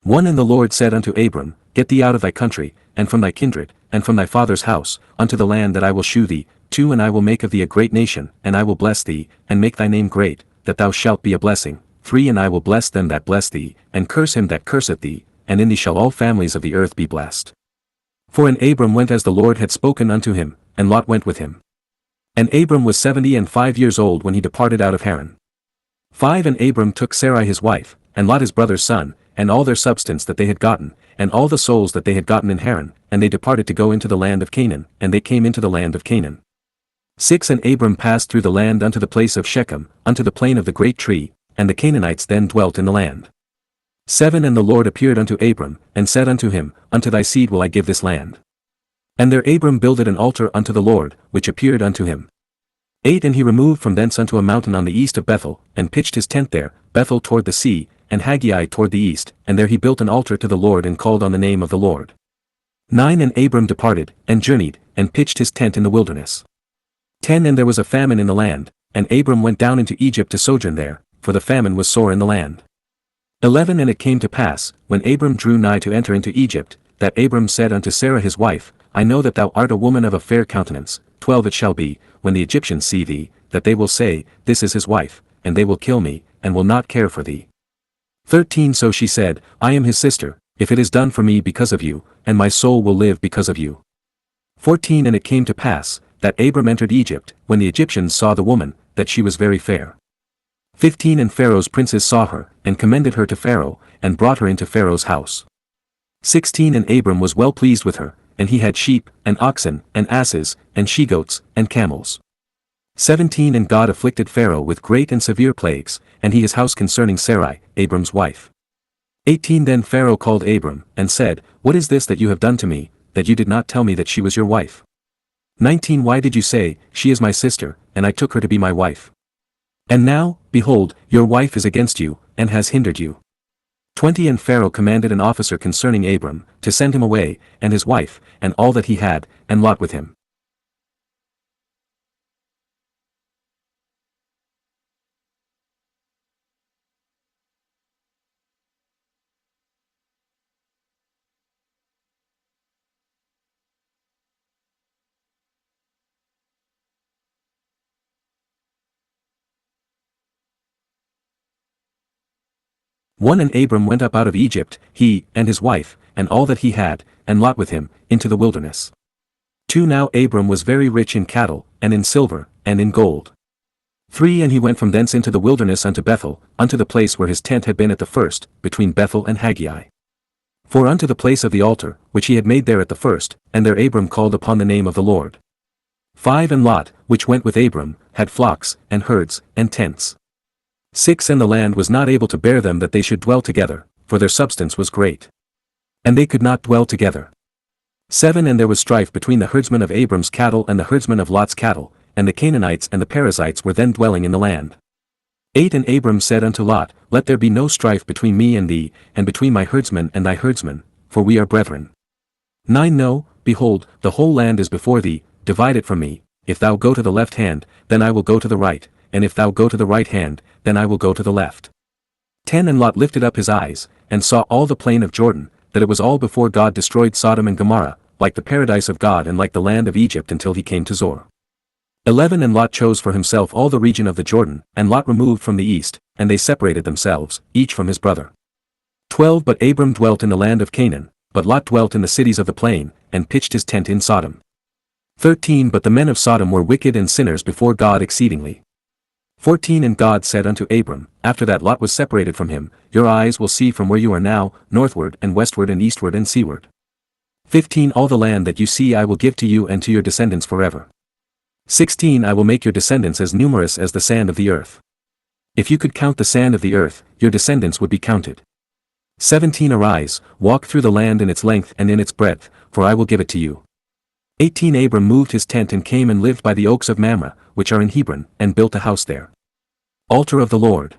One And the Lord said unto Abram, Get thee out of thy country, and from thy kindred, and from thy father's house, unto the land that I will shew thee. 2 And I will make of thee a great nation, and I will bless thee, and make thy name great, that thou shalt be a blessing. 3 And I will bless them that bless thee, and curse him that curseth thee, and in thee shall all families of the earth be blessed. 4 And Abram went as the Lord had spoken unto him, and Lot went with him. And Abram was 75 years old when he departed out of Haran. 5 And Abram took Sarai his wife, and Lot his brother's son, and all their substance that they had gotten, and all the souls that they had gotten in Haran, and they departed to go into the land of Canaan, and they came into the land of Canaan. 6 And Abram passed through the land unto the place of Shechem, unto the plain of the great tree, and the Canaanites then dwelt in the land. 7 And the Lord appeared unto Abram, and said unto him, Unto thy seed will I give this land. And there Abram builded an altar unto the Lord, which appeared unto him. 8 And he removed from thence unto a mountain on the east of Bethel, and pitched his tent there, Bethel toward the sea, and Haggai toward the east, and there he built an altar to the Lord and called on the name of the Lord. 9 And Abram departed, and journeyed, and pitched his tent in the wilderness. 10 And there was a famine in the land, and Abram went down into Egypt to sojourn there, for the famine was sore in the land. 11 And it came to pass, when Abram drew nigh to enter into Egypt, that Abram said unto Sarah his wife, I know that thou art a woman of a fair countenance. 12 It shall be, when the Egyptians see thee, that they will say, This is his wife, and they will kill me, and will not care for thee. 13 So she said, I am his sister, if it is done for me because of you, and my soul will live because of you. 14 And it came to pass, that Abram entered Egypt, when the Egyptians saw the woman, that she was very fair. 15 And Pharaoh's princes saw her, and commended her to Pharaoh, and brought her into Pharaoh's house. 16 And Abram was well pleased with her, and he had sheep, and oxen, and asses, and she-goats, and camels. 17 And God afflicted Pharaoh with great and severe plagues, and he his house concerning Sarai, Abram's wife. 18 Then Pharaoh called Abram, and said, What is this that you have done to me, that you did not tell me that she was your wife? 19 Why did you say, She is my sister, and I took her to be my wife? And now, behold, your wife is against you, and has hindered you. 20 And Pharaoh commanded an officer concerning Abram, to send him away, and his wife, and all that he had, and Lot with him. One And Abram went up out of Egypt, he, and his wife, and all that he had, and Lot with him, into the wilderness. 2 Now Abram was very rich in cattle, and in silver, and in gold. 3 And he went from thence into the wilderness unto Bethel, unto the place where his tent had been at the first, between Bethel and Haggai. 4 Unto the place of the altar, which he had made there at the first, and there Abram called upon the name of the Lord. 5 And Lot, which went with Abram, had flocks, and herds, and tents. 6 And the land was not able to bear them that they should dwell together, for their substance was great. And they could not dwell together. 7 And there was strife between the herdsmen of Abram's cattle and the herdsmen of Lot's cattle, and the Canaanites and the Perizzites were then dwelling in the land. 8 And Abram said unto Lot, Let there be no strife between me and thee, and between my herdsmen and thy herdsmen, for we are brethren. 9 No, behold, the whole land is before thee, divide it from me, if thou go to the left hand, then I will go to the right, and if thou go to the right hand, then I will go to the left. 10 And Lot lifted up his eyes, and saw all the plain of Jordan, that it was all before God destroyed Sodom and Gomorrah, like the paradise of God and like the land of Egypt until he came to Zoar. 11 And Lot chose for himself all the region of the Jordan, and Lot removed from the east, and they separated themselves, each from his brother. 12 But Abram dwelt in the land of Canaan, but Lot dwelt in the cities of the plain, and pitched his tent in Sodom. 13 But the men of Sodom were wicked and sinners before God exceedingly. 14 And God said unto Abram, after that Lot was separated from him, Your eyes will see from where you are now, northward and westward and eastward and seaward. 15 All the land that you see I will give to you and to your descendants forever. 16 I will make your descendants as numerous as the sand of the earth. If you could count the sand of the earth, your descendants would be counted. 17 Arise, walk through the land in its length and in its breadth, for I will give it to you. 18 Abram moved his tent and came and lived by the oaks of Mamre, which are in Hebron, and built a house there. Altar of the Lord.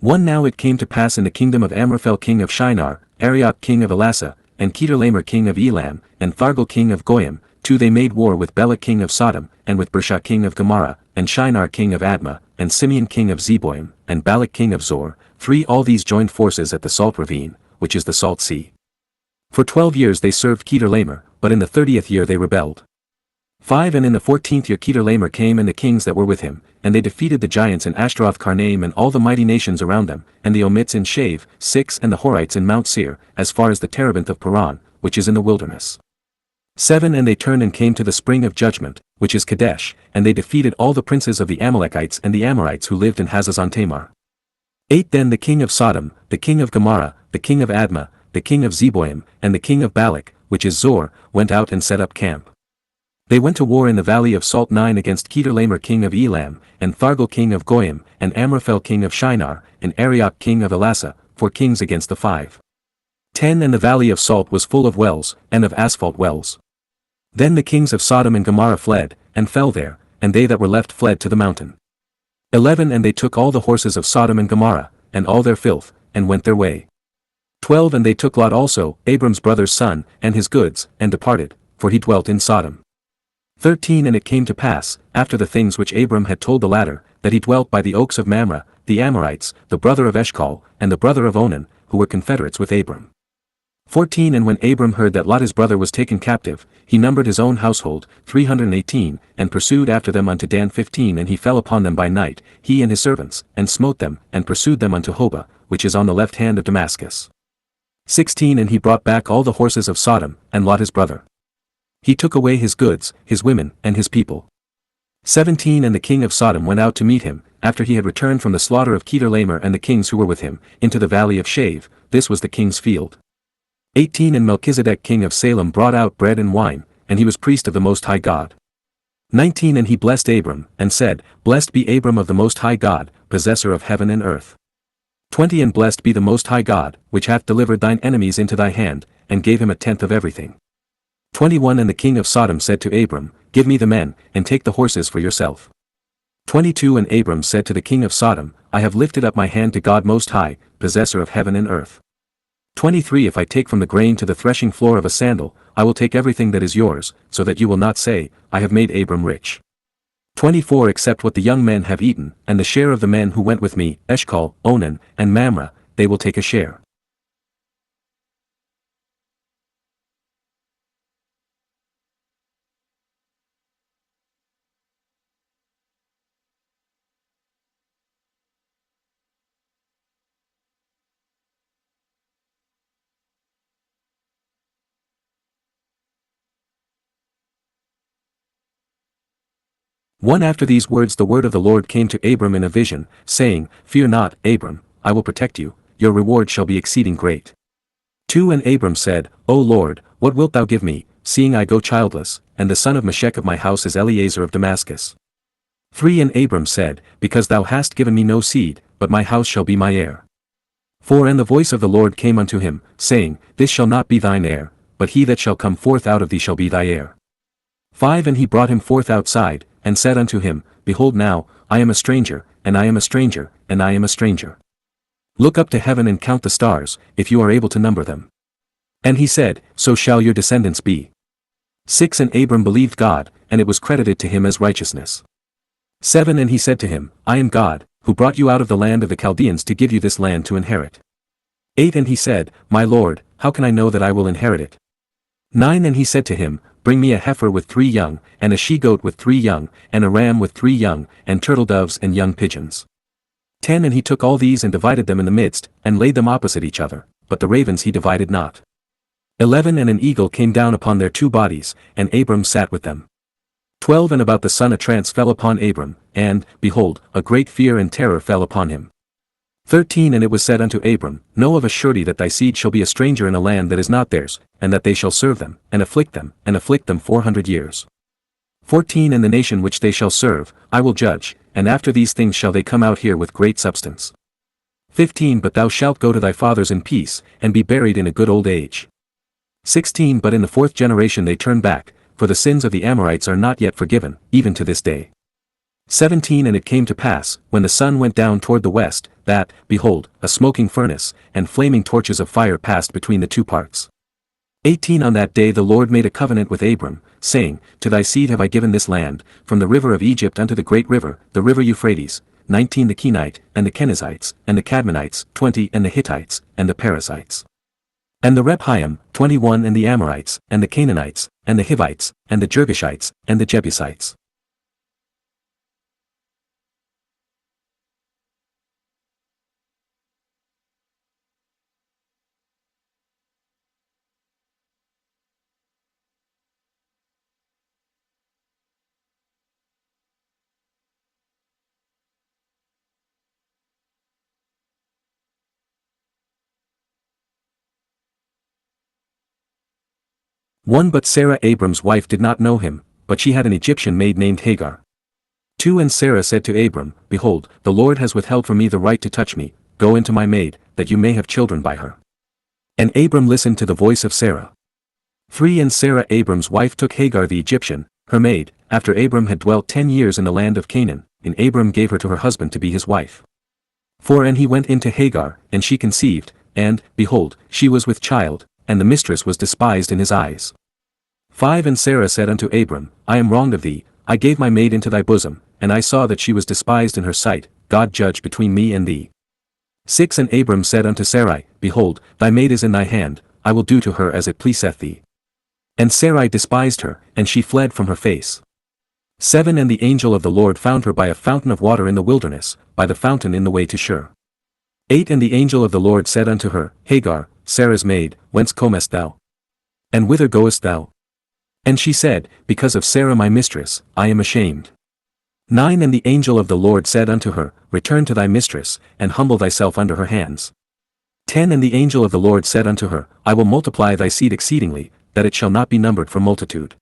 Now it came to pass in the kingdom of Amraphel king of Shinar, Arioch king of Elasa, and Kedorlaomer king of Elam, and Thargal king of Goyim, 2 They made war with Bela king of Sodom, and with Birsha king of Gomorrah, and Shinar king of Admah, and Simeon king of Zeboim, and Balak king of Zor, 3 All these joined forces at the Salt ravine, which is the Salt Sea. For 12 years they served Kedorlaomer, but in the 30th year they rebelled. 5 And in the 14th year Kedorlaomer came and the kings that were with him, and they defeated the giants in Ashtaroth Karnaim and all the mighty nations around them, and the Omits in Shave, 6 And the Horites in Mount Seir, as far as the Terebinth of Paran, which is in the wilderness. 7 And they turned and came to the spring of judgment, which is Kadesh, and they defeated all the princes of the Amalekites and the Amorites who lived in Hazazon Tamar. 8 Then the king of Sodom, the king of Gomorrah, the king of Admah, the king of Zeboim, and the king of Balak, which is Zor, went out and set up camp. They went to war in the valley of Salt 9 against Kedorlaomer king of Elam, and Thargal king of Goyim, and Amraphel king of Shinar, and Arioch king of Elasa, 4 kings against the 5. 10 And the valley of Salt was full of wells, and of asphalt wells. Then the kings of Sodom and Gomorrah fled, and fell there, and they that were left fled to the mountain. 11 And they took all the horses of Sodom and Gomorrah, and all their filth, and went their way. 12 And they took Lot also, Abram's brother's son, and his goods, and departed, for he dwelt in Sodom. 13 And it came to pass, after the things which Abram had told the latter, that he dwelt by the oaks of Mamre, the Amorites, the brother of Eshcol, and the brother of Onan, who were confederates with Abram. 14 And when Abram heard that Lot his brother was taken captive, he numbered his own household, 318, and pursued after them unto Dan. 15 And he fell upon them by night, he and his servants, and smote them, and pursued them unto Hobah, which is on the left hand of Damascus. 16 And he brought back all the horses of Sodom, and Lot his brother. He took away his goods, his women, and his people. 17 And the king of Sodom went out to meet him, after he had returned from the slaughter of Kedorlaomer and the kings who were with him, into the valley of Shave, this was the king's field. 18 And Melchizedek king of Salem brought out bread and wine, and he was priest of the Most High God. 19 And he blessed Abram, and said, Blessed be Abram of the Most High God, possessor of heaven and earth. 20 And blessed be the Most High God, which hath delivered thine enemies into thy hand, and gave him a tenth of everything. 21 And the king of Sodom said to Abram, Give me the men, and take the horses for yourself. 22 And Abram said to the king of Sodom, I have lifted up my hand to God Most High, possessor of heaven and earth. 23 If I take from the grain to the threshing floor of a sandal, I will take everything that is yours, so that you will not say, I have made Abram rich. 24 Except what the young men have eaten, and the share of the men who went with me, Eshcol, Onan, and Mamre, they will take a share. One After these words the word of the Lord came to Abram in a vision, saying, Fear not, Abram, I will protect you, your reward shall be exceeding great. 2 And Abram said, O Lord, what wilt thou give me, seeing I go childless, and the son of Meshech of my house is Eliezer of Damascus? 3 And Abram said, Because thou hast given me no seed, but my house shall be my heir. 4 And the voice of the Lord came unto him, saying, This shall not be thine heir, but he that shall come forth out of thee shall be thy heir. 5 And he brought him forth outside, and said unto him, Behold now, I am a stranger, and I am a stranger, and I am a stranger. Look up to heaven and count the stars, if you are able to number them. And he said, So shall your descendants be. 6 And Abram believed God, and it was credited to him as righteousness. 7 And he said to him, I am God, who brought you out of the land of the Chaldeans to give you this land to inherit. 8 And he said, My Lord, how can I know that I will inherit it? 9 And he said to him, Bring me a heifer with 3 young, and a she-goat with 3 young, and a ram with 3 young, and turtle-doves and young pigeons. 10 And he took all these and divided them in the midst, and laid them opposite each other, but the ravens he divided not. 11 And an eagle came down upon their 2 bodies, and Abram sat with them. 12 And about the sun a trance fell upon Abram, and, behold, a great fear and terror fell upon him. 13 And it was said unto Abram, Know of a surety that thy seed shall be a stranger in a land that is not theirs, and that they shall serve them, and afflict them 400 years. 14 And the nation which they shall serve, I will judge, and after these things shall they come out here with great substance. 15 But thou shalt go to thy fathers in peace, and be buried in a good old age. 16 But in the 4th generation they turn back, for the sins of the Amorites are not yet forgiven, even to this day. 17 And it came to pass, when the sun went down toward the west, that, behold, a smoking furnace, and flaming torches of fire passed between the 2 parts. 18 On that day the Lord made a covenant with Abram, saying, To thy seed have I given this land, from the river of Egypt unto the great river, the river Euphrates. 19 The Kenite, and the Kenizzites, and the Cadmonites. 20 And the Hittites, and the Perizzites. And the Rephaim. 21 And the Amorites, and the Canaanites, and the Hivites, and the Girgashites, and the Jebusites. One But Sarah Abram's wife did not know him, but she had an Egyptian maid named Hagar. 2 And Sarah said to Abram, Behold, the Lord has withheld from me the right to touch me, go into my maid, that you may have children by her. And Abram listened to the voice of Sarah. 3 And Sarah Abram's wife took Hagar the Egyptian, her maid, after Abram had dwelt 10 years in the land of Canaan, and Abram gave her to her husband to be his wife. 4 And he went into Hagar, and she conceived, and, behold, she was with child, and the mistress was despised in his eyes. 5 And Sarah said unto Abram, I am wronged of thee, I gave my maid into thy bosom, and I saw that she was despised in her sight, God judge between me and thee. 6 And Abram said unto Sarai, Behold, thy maid is in thy hand, I will do to her as it pleaseth thee. And Sarai despised her, and she fled from her face. 7 And the angel of the Lord found her by a fountain of water in the wilderness, by the fountain in the way to Shur. 8 And the angel of the Lord said unto her, Hagar, Sarah's maid, whence comest thou? And whither goest thou? And she said, Because of Sarah my mistress, I am ashamed. 9 And the angel of the Lord said unto her, Return to thy mistress, and humble thyself under her hands. 10 And the angel of the Lord said unto her, I will multiply thy seed exceedingly, that it shall not be numbered for multitude.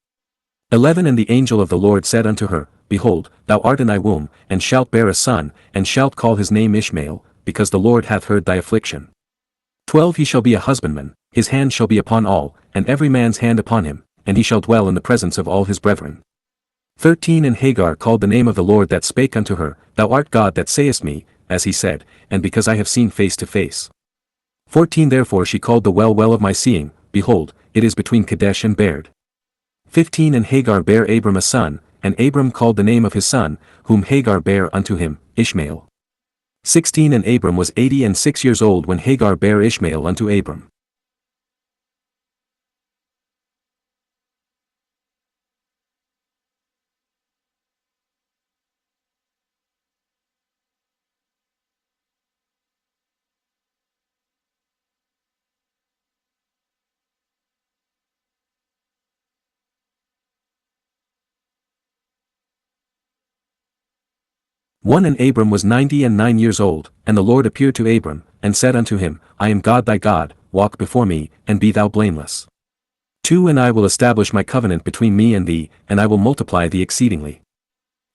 11 And the angel of the Lord said unto her, Behold, thou art in thy womb, and shalt bear a son, and shalt call his name Ishmael, because the Lord hath heard thy affliction. 12 He shall be a husbandman, his hand shall be upon all, and every man's hand upon him, and he shall dwell in the presence of all his brethren. 13 And Hagar called the name of the Lord that spake unto her, Thou art God that sayest me, as he said, and because I have seen face to face. 14 Therefore she called the well of my seeing, behold, it is between Kadesh and Bered. 15 And Hagar bare Abram a son, and Abram called the name of his son, whom Hagar bare unto him, Ishmael. 16 And Abram was 86 years old when Hagar bare Ishmael unto Abram. One And Abram was 99 years old, and the Lord appeared to Abram, and said unto him, I am God thy God, walk before me, and be thou blameless. 2 And I will establish my covenant between me and thee, and I will multiply thee exceedingly.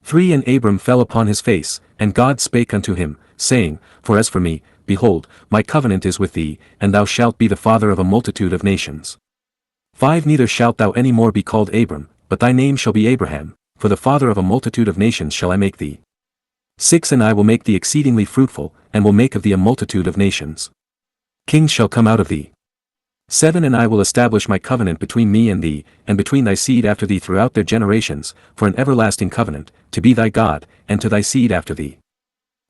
3 And Abram fell upon his face, and God spake unto him, saying, For as for me, behold, my covenant is with thee, and thou shalt be the father of a multitude of nations. 5 Neither shalt thou any more be called Abram, but thy name shall be Abraham, for the father of a multitude of nations shall I make thee. 6 And I will make thee exceedingly fruitful, and will make of thee a multitude of nations. Kings shall come out of thee. 7 And I will establish my covenant between me and thee, and between thy seed after thee throughout their generations, for an everlasting covenant, to be thy God, and to thy seed after thee.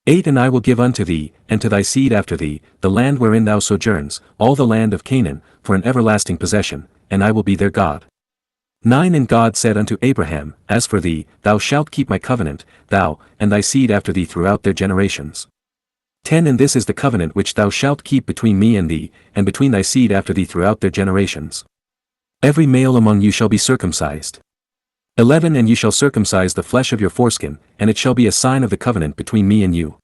8 And I will give unto thee, and to thy seed after thee, the land wherein thou sojourns, all the land of Canaan, for an everlasting possession, and I will be their God. 9 And God said unto Abraham, As for thee, thou shalt keep my covenant, thou, and thy seed after thee throughout their generations. 10 And this is the covenant which thou shalt keep between me and thee, and between thy seed after thee throughout their generations. Every male among you shall be circumcised. 11 And you shall circumcise the flesh of your foreskin, and it shall be a sign of the covenant between me and you.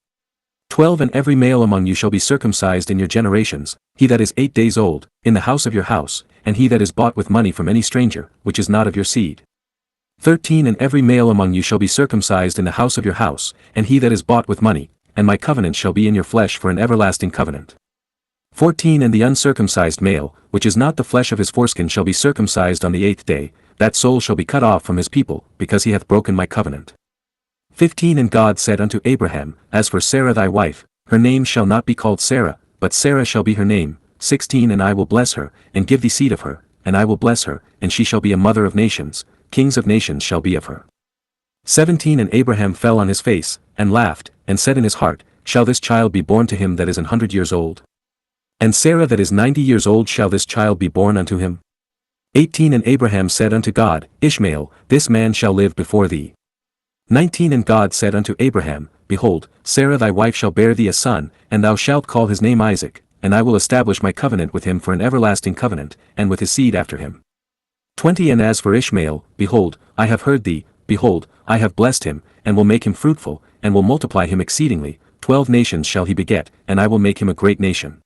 12 And every male among you shall be circumcised in your generations, he that is 8 days old, in the house of your house, and he that is bought with money from any stranger, which is not of your seed. 13 And every male among you shall be circumcised in the house of your house, and he that is bought with money, and my covenant shall be in your flesh for an everlasting covenant. 14 And the uncircumcised male, which is not the flesh of his foreskin shall be circumcised on the 8th day, that soul shall be cut off from his people, because he hath broken my covenant. 15 And God said unto Abraham, As for Sarah thy wife, her name shall not be called Sarah, but Sarah shall be her name. 16 And I will bless her, and give thee seed of her, and I will bless her, and she shall be a mother of nations, kings of nations shall be of her. 17 And Abraham fell on his face, and laughed, and said in his heart, Shall this child be born to him that is 100 years old? And Sarah that is 90 years old shall this child be born unto him? 18 And Abraham said unto God, Ishmael, this man shall live before thee. 19 And God said unto Abraham, Behold, Sarah thy wife shall bear thee a son, and thou shalt call his name Isaac, and I will establish my covenant with him for an everlasting covenant, and with his seed after him. 20 And as for Ishmael, behold, I have heard thee, behold, I have blessed him, and will make him fruitful, and will multiply him exceedingly, 12 nations shall he beget, and I will make him a great nation.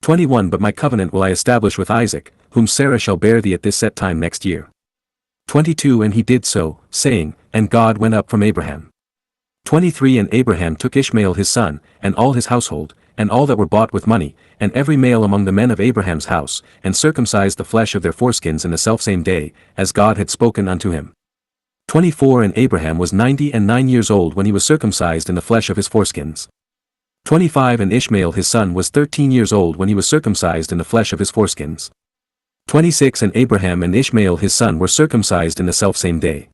21 But my covenant will I establish with Isaac, whom Sarah shall bear thee at this set time next year. 22 And he did so, saying, And God went up from Abraham. 23 And Abraham took Ishmael his son, and all his household, and all that were bought with money, and every male among the men of Abraham's house, and circumcised the flesh of their foreskins in the selfsame day, as God had spoken unto him. 24 And Abraham was 99 years old when he was circumcised in the flesh of his foreskins. 25 And Ishmael his son was 13 years old when he was circumcised in the flesh of his foreskins. 26 And Abraham and Ishmael his son were circumcised in the selfsame day.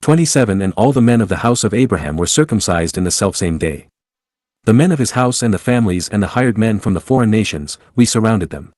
27 And all the men of the house of Abraham were circumcised in the selfsame day. The men of his house and the families and the hired men from the foreign nations, we surrounded them.